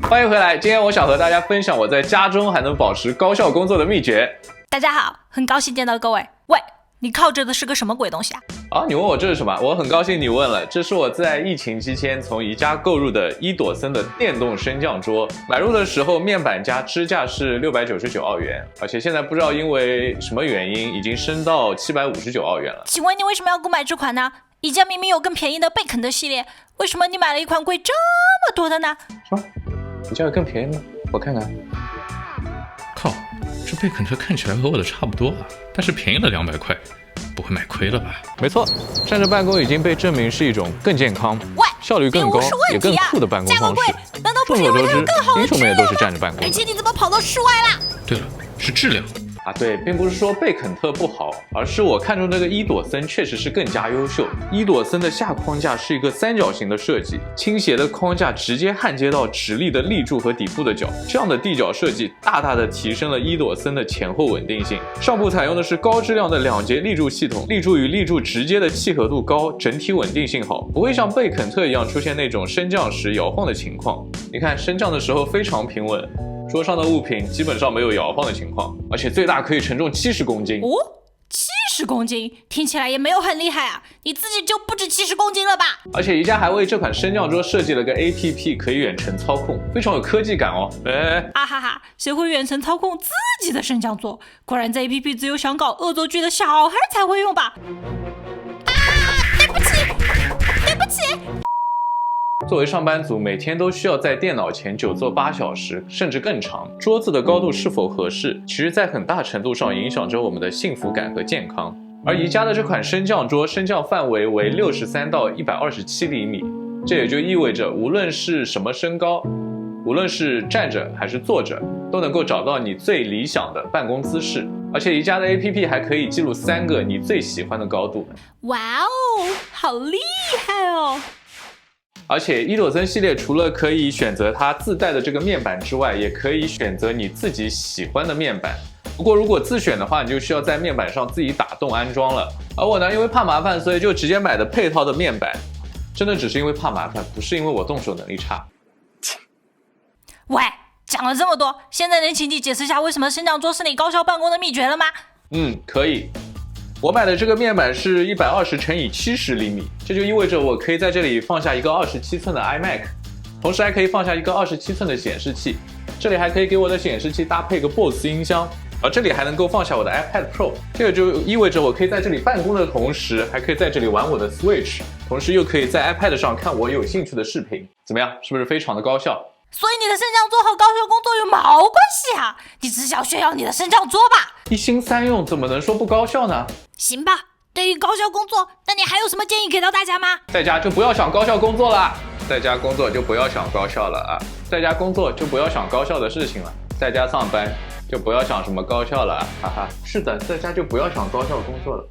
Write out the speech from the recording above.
欢迎回来，今天我想和大家分享我在家中还能保持高效工作的秘诀。大家好，很高兴见到各位。喂，你靠着的是个什么鬼东西啊？你问我这是什么？我很高兴你问了，这是我在疫情期间从宜家购入的伊朵森的电动升降桌。买入的时候面板加支架是699澳元，而且现在不知道因为什么原因已经升到759澳元了。请问你为什么要购买这款呢？宜家明明有更便宜的贝肯特系列，为什么你买了一款贵这么多的呢？什么？宜家有更便宜吗？我看看。靠，这贝肯特看起来和我的差不多啊，但是便宜了200块，不会买亏了吧？没错，站着办公已经被证明是一种更健康、效率更高、也更酷的办公方式。难道不是因为它有更好的英雄们也都是站着办公。而且你怎么跑到室外啦？对了，是质量。对，并不是说贝肯特不好，而是我看中这个伊朵森确实是更加优秀。伊朵森的下框架是一个三角形的设计，倾斜的框架直接焊接到直立的立柱和底部的角，这样的地角设计大大的提升了伊朵森的前后稳定性。上部采用的是高质量的2节立柱系统，立柱与立柱直接的契合度高，整体稳定性好，不会像贝肯特一样出现那种升降时摇晃的情况。你看升降的时候非常平稳。桌上的物品基本上没有摇晃的情况，而且最大可以承重70公斤。70公斤听起来也没有很厉害啊，你自己就不止70公斤了吧？而且宜家还为这款升降桌设计了个 APP， 可以远程操控，非常有科技感哦。啊哈哈，谁会远程操控自己的升降桌？果然这 APP 只有想搞恶作剧的小孩才会用吧？对不起。作为上班族，每天都需要在电脑前久坐8小时，甚至更长。桌子的高度是否合适，其实在很大程度上影响着我们的幸福感和健康。而宜家的这款升降桌，升降范围为63到127厘米，这也就意味着无论是什么身高，无论是站着还是坐着，都能够找到你最理想的办公姿势。而且宜家的 APP 还可以记录3个你最喜欢的高度。哇哦，好厉害哦！而且伊朵森系列除了可以选择它自带的这个面板之外，也可以选择你自己喜欢的面板。不过如果自选的话，你就需要在面板上自己打洞安装了。而我呢，因为怕麻烦，所以就直接买的配套的面板。真的只是因为怕麻烦，不是因为我动手能力差。喂，讲了这么多，现在能请你解释一下为什么升降桌是你高效办公的秘诀了吗？可以。我买的这个面板是120×70厘米，这就意味着我可以在这里放下一个27寸的 iMac， 同时还可以放下一个27寸的显示器，这里还可以给我的显示器搭配个 BOSS 音箱，而这里还能够放下我的 iPad Pro， 这个就意味着我可以在这里办公的同时，还可以在这里玩我的 Switch， 同时又可以在 iPad 上看我有兴趣的视频，怎么样？是不是非常的高效？所以你的升降桌和高效工作有毛关系啊？你只想炫耀你的升降桌吧？一心3用怎么能说不高效呢？行吧，对于高效工作，那你还有什么建议给到大家吗？在家就不要想高效工作了，在家工作就不要想高效了啊，在家工作就不要想高效的事情了，在家上班就不要想什么高效了啊，哈哈。是的，在家就不要想高效工作了。